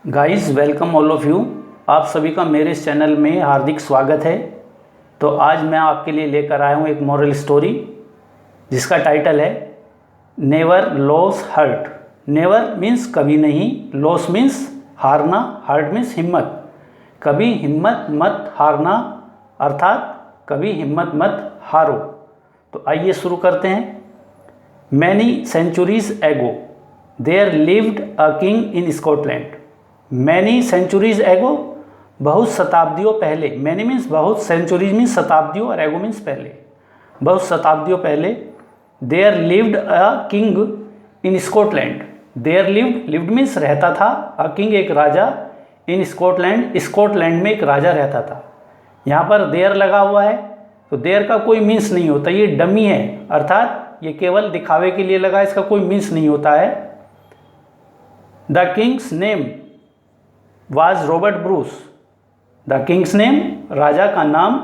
Guys welcome all of you. आप सभी का मेरे इस चैनल में हार्दिक स्वागत है। तो आज मैं आपके लिए लेकर आया हूँ एक मॉरल स्टोरी जिसका टाइटल है never lose heart. Never means कभी नहीं, लॉस मीन्स हारना, हर्ट मीन्स हिम्मत। कभी हिम्मत मत हारना, अर्थात कभी हिम्मत मत हारो। तो आइए शुरू करते हैं। Many centuries ago there lived a king in Scotland. Many centuries ago बहुत शताब्दियों पहले, मैनी मीन्स बहुत, सेंचुरीज मीन्स शताब्दियों और एगो मीन्स पहले, बहुत शताब्दियों पहले। There lived a king in Scotland. There lived means रहता था, अ किंग एक राजा, इन स्कॉटलैंड स्कॉटलैंड में एक राजा रहता था। यहाँ पर देयर लगा हुआ है तो देयर का कोई मीन्स नहीं होता, ये डमी है, अर्थात ये केवल दिखावे के लिए लगा, इसका कोई मीन्स नहीं होता है। The king's name was Robert Bruce. The king's name, राजा का नाम,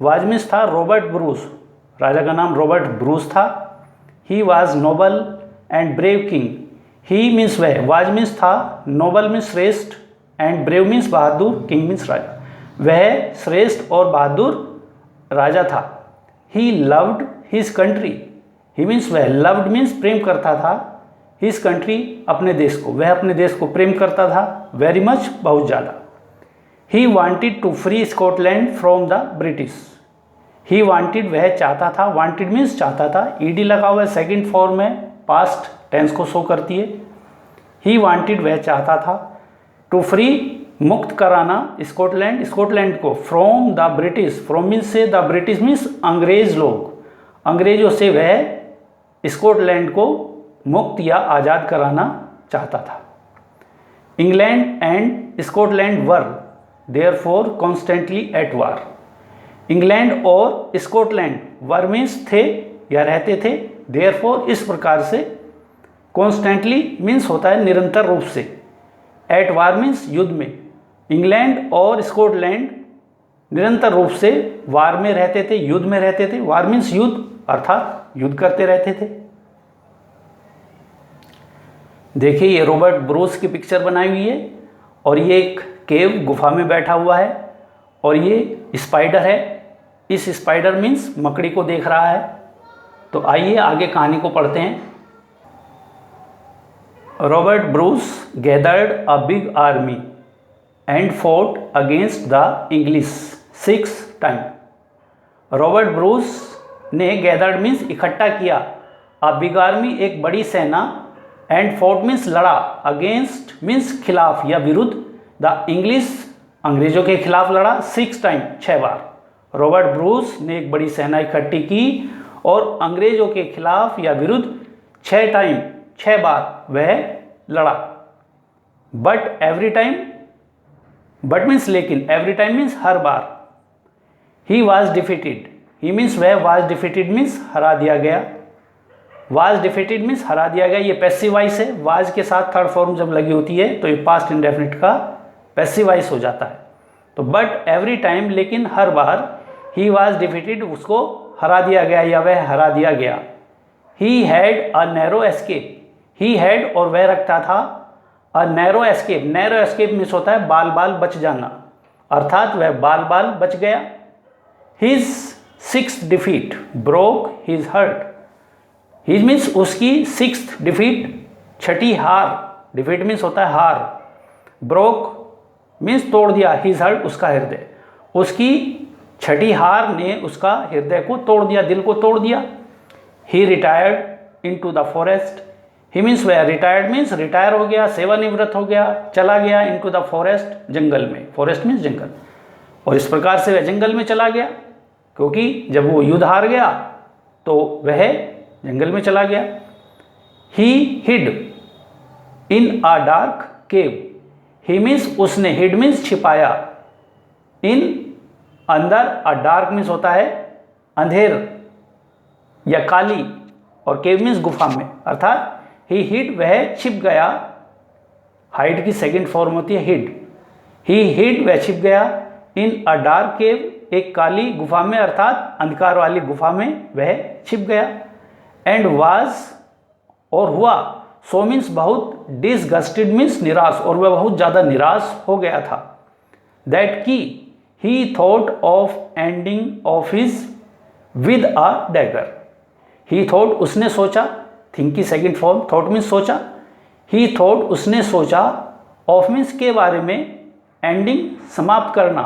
वाज मीन्स था, रॉबर्ट ब्रूस, राजा का नाम रॉबर्ट ब्रूस था। He was noble and brave king. He means वह, वाज मीन्स था, नोबल मीन्स श्रेष्ठ, एंड ब्रेव मीन्स बहादुर, किंग मीन्स राजा। वह श्रेष्ठ और बहादुर राजा था। He loved his country. He means वह, लव्ड मीन्स प्रेम करता था, हिज कंट्री अपने देश को, वह अपने देश को प्रेम करता था, वेरी मच बहुत ज़्यादा। He wanted to free Scotland from the British. He wanted वह चाहता था, वांटेड मीन्स चाहता था, ईडी लगा हुआ है, सेकेंड फॉर्म में, पास्ट टेंस को शो करती है। ही वांटेड वह चाहता था, टू फ्री मुक्त कराना, स्कॉटलैंड स्कॉटलैंड को, from the British, from means से, द ब्रिटिश मीन्स अंग्रेज लोग, अंग्रेजों से वह स्कॉटलैंड को मुक्त या आज़ाद कराना चाहता था। England and Scotland were therefore constantly at war. England और स्कॉटलैंड, वर मीन्स थे या रहते थे, देयरफॉर इस प्रकार से, कॉन्स्टेंटली मीन्स होता है निरंतर रूप से, एट वार मीन्स युद्ध में। इंग्लैंड और स्कॉटलैंड निरंतर रूप से वार में रहते थे, युद्ध में रहते थे। वार मीन्स युद्ध, अर्थात युद्ध करते रहते थे। देखिए ये रॉबर्ट ब्रूस की पिक्चर बनाई हुई है और ये एक केव, गुफा में बैठा हुआ है और ये स्पाइडर है। इस स्पाइडर मीन्स मकड़ी को देख रहा है। तो आइए आगे कहानी को पढ़ते हैं। Robert Bruce gathered a big army and fought against the English 6 time. Robert Bruce ने गैदर्ड मीन्स इकट्ठा किया, अ बिग आर्मी एक बड़ी सेना, एंड फॉट मीन्स लड़ा, अगेंस्ट मीन्स खिलाफ या विरुद्ध, द इंग्लिश अंग्रेजों के खिलाफ लड़ा, 6 टाइम 6 बार। रॉबर्ट ब्रूस ने एक बड़ी सेना इकट्ठी की और अंग्रेजों के खिलाफ या विरुद्ध 6 टाइम 6 बार वह लड़ा। But every time, but means लेकिन, एवरी टाइम मीन्स हर बार। He was defeated. He means वह, वॉज डिफीटेड मीन्स हरा दिया गया। वाज डिफीटेड मीन्स हरा दिया गया, ये पैसिव वॉइस है। वाज के साथ थर्ड फॉर्म जब लगी होती है तो ये पास्ट इंडेफिनिट का पैसिव वॉइस हो जाता है। तो बट एवरी टाइम, लेकिन हर बार, ही वाज डिफीटेड उसको हरा दिया गया या वह हरा दिया गया। He had a narrow escape. He had और वह रखता था, a narrow escape. Narrow escape means होता है बाल बाल बच जाना, अर्थात वह बाल बाल बच गया। His 6th defeat broke his heart. His means उसकी 6th डिफीट, छठी हार, डिफीट मीन्स होता है हार, ब्रोक मीन्स तोड़ दिया, हिज हर्ट उसका हृदय, उसकी छठी हार ने उसका हृदय को तोड़ दिया, दिल को तोड़ दिया। He retired into the forest. He means वह, रिटायर्ड मीन्स रिटायर हो गया, सेवानिवृत्त हो गया, चला गया, इन टू द फॉरेस्ट जंगल में, फॉरेस्ट मीन्स जंगल। और इस प्रकार से वह जंगल में चला गया, क्योंकि जब वो युद्ध हार गया तो वह जंगल में चला गया। ही hid in a dark cave. He means उसने, हिड मीन्स छिपाया, इन अंदर, अ डार्क मीन्स होता है अंधेर या काली, और केव मीन्स गुफा में, अर्थात ही हिड वह छिप गया। हाइड की सेकंड फॉर्म होती है हिड। ही हिड वह छिप गया, इन अ डार्क केव एक काली गुफा में, अर्थात अंधकार वाली गुफा में वह छिप गया। एंड वाज और हुआ, सो मीन्स बहुत, डिसगस्टेड मीन्स निराश, और वह बहुत ज़्यादा निराश हो गया था। दैट की ही thought of ending of his with a dagger. He thought उसने सोचा, थिंक की सेकेंड फॉर्म, थॉट मीन्स सोचा, ही थॉट उसने सोचा, ऑफ मीन्स के बारे में, एंडिंग समाप्त करना,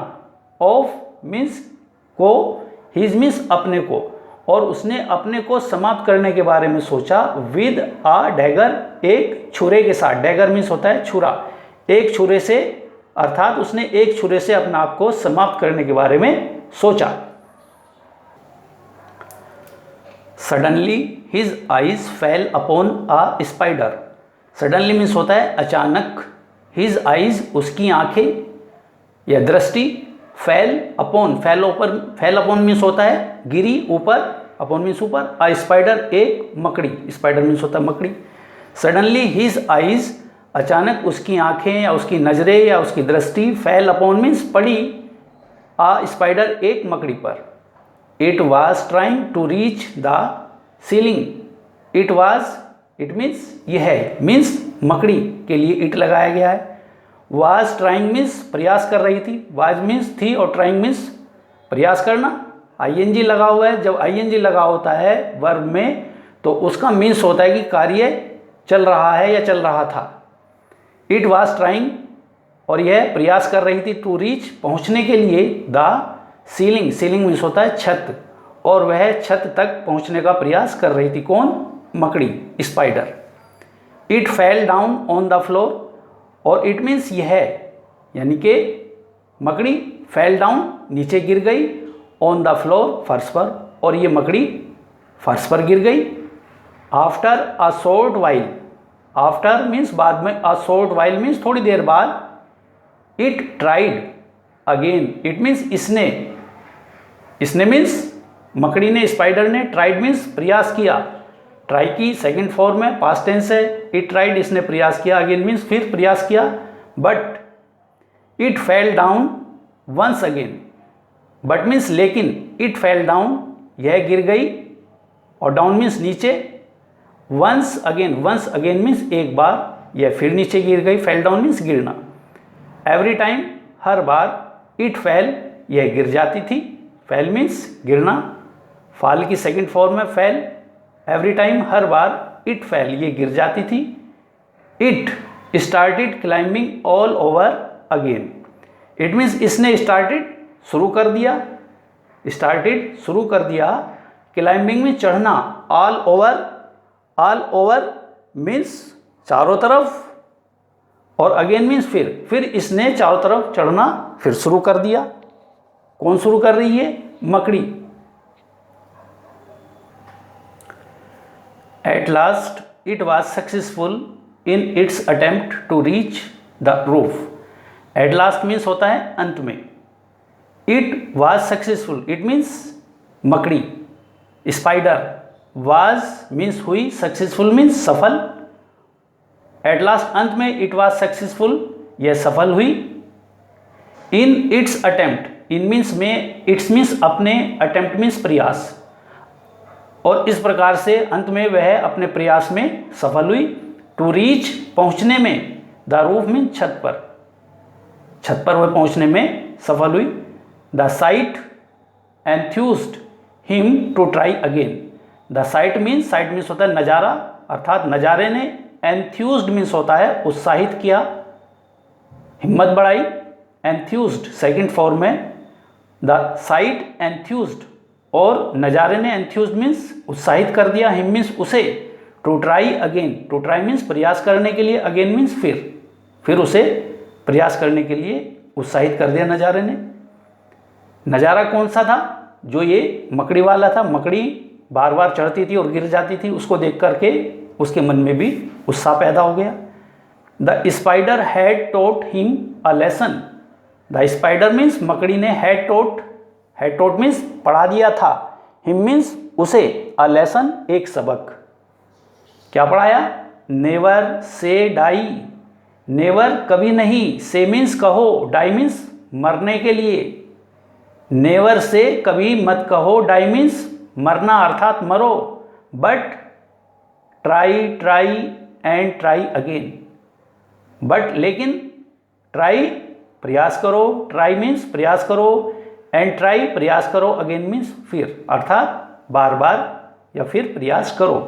ऑफ मीन्स को, हिज मीन्स अपने को, और उसने अपने को समाप्त करने के बारे में सोचा, विद अ डैगर एक छुरे के साथ। डैगर मीन्स होता है छुरा, एक छुरे से, अर्थात उसने एक छुरे से अपने आप को समाप्त करने के बारे में सोचा। Suddenly his eyes fail upon a spider. Suddenly means होता है अचानक, हिज आईज उसकी आंखें या दृष्टि, fail upon, fail upon means होता है गिरी, ऊपर, अपॉन मीन्स ऊपर, अ स्पाइडर एक मकड़ी, स्पाइडर मीन्स होता है मकड़ी। सडनली हिज आईज अचानक उसकी आंखें या उसकी नज़रें या उसकी दृष्टि, फेल अपॉन मीन्स पड़ी, अ स्पाइडर एक मकड़ी पर। It was trying to reach the ceiling. It was, it means यह, मीन्स मकड़ी के लिए इट लगाया गया है। वाज ट्राइंग मीन्स प्रयास कर रही थी, वाज मीन्स थी और ट्राइंग मीन्स प्रयास करना। आईएनजी लगा हुआ है, जब आईएनजी लगा होता है वर्ब में तो उसका मीन्स होता है कि कार्य चल रहा है या चल रहा था। इट वाज ट्राइंग, और यह प्रयास कर रही थी, टू रीच पहुंचने के लिए, द सीलिंग, सीलिंग मीन्स होता है छत, और वह छत तक पहुंचने का प्रयास कर रही थी। कौन? मकड़ी, spider. It fell down on the floor, और इट मीन्स यह, यानी कि मकड़ी फेल डाउन नीचे गिर गई, ऑन द फ्लोर फर्श पर, और ये मकड़ी फर्श पर गिर गई। After a short while, after means बाद में, अ शॉर्ट वाइल मीन्स थोड़ी देर बाद। It tried again, it means इसने, इसने मीन्स मकड़ी ने, स्पाइडर ने, ट्राइड मीन्स प्रयास किया, ट्राई की सेकंड फॉर्म में, पास्ट टेंस है। इट ट्राइड इसने प्रयास किया, अगेन मीन्स फिर प्रयास किया, but it fell down once again, but means लेकिन, इट फेल डाउन यह गिर गई, और डाउन मीन्स नीचे, वंस अगेन मीन्स एक बार, यह फिर नीचे गिर गई, फेल डाउन मीन्स गिरना। एवरी टाइम हर बार, इट फेल यह गिर जाती थी, फेल मीन्स गिरना, फाल की सेकंड फॉर्म में फेल। एवरी टाइम हर बार, इट फेल ये गिर जाती थी। It started climbing all over again, it means इसने स्टार्टेड शुरू कर दिया, स्टार्टेड शुरू कर दिया, क्लाइंबिंग में चढ़ना, ऑल ओवर मीन्स चारों तरफ, और अगेन मीन्स फिर इसने चारों तरफ चढ़ना फिर शुरू कर दिया। कौन शुरू कर रही है? मकड़ी। At last it was successful in its attempt to reach the roof. At last means होता है अंत में। It was successful, it means मकड़ी, spider। was means हुई, successful means सफल। At last अंत में, it was successful यह सफल हुई। In its attempt, in means में, its means अपने, attempt means प्रयास, और इस प्रकार से अंत में वह अपने प्रयास में सफल हुई। टू रीच पहुंचने में, द रूफ मीन छत पर, छत पर वह पहुंचने में सफल हुई। The sight enthused him to try again. The sight means होता है नज़ारा, अर्थात नज़ारे ने, एंथ्यूज्ड मीन्स होता है उत्साहित किया, हिम्मत बढ़ाई। एंथ्यूज्ड सेकंड फॉर्म में, द साइट एंथ्यूज्ड, और नज़ारे ने, एंथ्यूज्ड मीन्स उत्साहित कर दिया, हिम मीन्स उसे, to try again, to try means प्रयास करने के लिए, अगेन मीन्स फिर उसे प्रयास करने के लिए उत्साहित कर दिया नज़ारे ने। नज़ारा कौन सा था? जो ये मकड़ी वाला था, मकड़ी बार बार चढ़ती थी और गिर जाती थी, उसको देख करके उसके मन में भी उत्साह पैदा हो गया। The spider had taught him a lesson. The spider means मकड़ी ने, हैड टोट मीन्स पढ़ा दिया था, हिम मीन्स उसे, अ लेसन एक सबक। क्या पढ़ाया? नेवर से डाई, नेवर कभी नहीं, से मीन्स कहो, डाई मीन्स मरने के लिए। नेवर से कभी मत कहो, डाई मीन्स मरना अर्थात मरो, but try and try again. But लेकिन ट्राई प्रयास करो, ट्राई मीन्स प्रयास करो, एंड ट्राई प्रयास करो, अगेन मीन्स फिर, अर्थात बार बार या फिर प्रयास करो।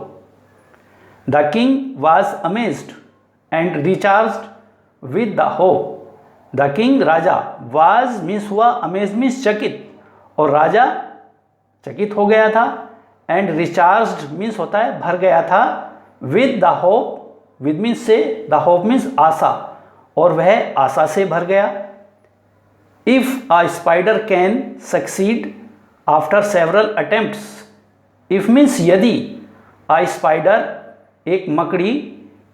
The king was amazed and recharged with the hope. The king Raja, was means हुआ, अमेज मीन्स चकित, और राजा चकित हो गया था, एंड रिचार्ज्ड मीन्स होता है भर गया था, with the hope, with means से, द होप मीन्स आशा, और वह आशा से भर गया। If a spider can succeed after several attempts, if means यदि, अ स्पाइडर एक मकड़ी,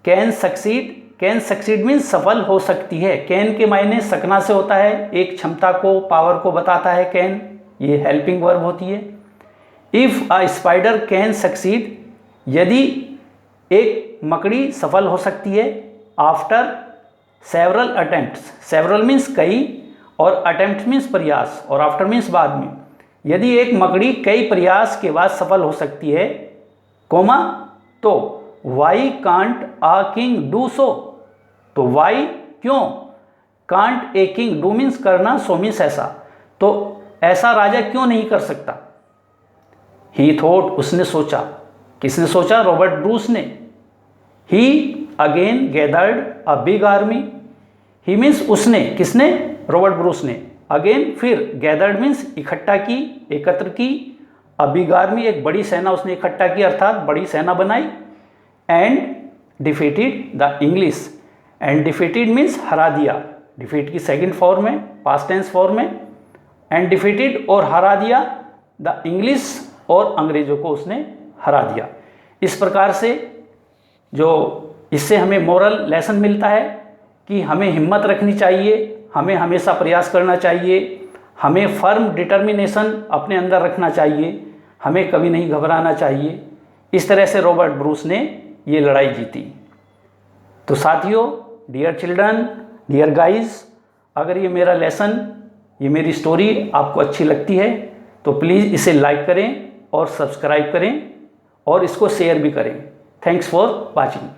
कैन सक्सीड मीन्स सफल हो सकती है। कैन के मायने सकना से होता है, एक क्षमता को, पावर को बताता है कैन, ये हेल्पिंग वर्ब होती है। If a spider can succeed, यदि एक मकड़ी सफल हो सकती है, after several attempts, several means कई, और अटेम्प्ट मीन्स प्रयास, और आफ्टर मीन्स बाद में, यदि एक मकड़ी कई प्रयास के बाद सफल हो सकती है, कोमा, तो why can't a king do so, तो वाई क्यों, can't a king, do means करना, सो मीन्स ऐसा, तो ऐसा राजा क्यों नहीं कर सकता। ही थॉट, उसने सोचा, किसने सोचा, रॉबर्ट ब्रूस ने। He again gathered a big army, he means उसने, किसने, रॉबर्ट ब्रूस ने, अगेन फिर, गैदर्ड मीन्स इकट्ठा की, एकत्र की, अ बिग आर्मी एक बड़ी सेना उसने इकट्ठा की, अर्थात बड़ी सेना बनाई, and defeated the English, and defeated means हरा दिया, डिफीट की सेकंड फॉर्म में, पास्ट टेंस फॉर्म में, एंड डिफीटेड और हरा दिया, द इंग्लिश और अंग्रेजों को उसने हरा दिया। इस प्रकार से जो इससे हमें मोरल लेसन मिलता है कि हमें हिम्मत रखनी चाहिए, हमें हमेशा प्रयास करना चाहिए, हमें फर्म डिटर्मिनेशन अपने अंदर रखना चाहिए, हमें कभी नहीं घबराना चाहिए। इस तरह से रॉबर्ट ब्रूस ने ये लड़ाई जीती। तो साथियों, डियर चिल्ड्रन, डियर गाइस, अगर ये मेरा लेसन, ये मेरी स्टोरी आपको अच्छी लगती है तो प्लीज़ इसे लाइक करें और सब्सक्राइब करें और इसको शेयर भी करें। Thanks for watching.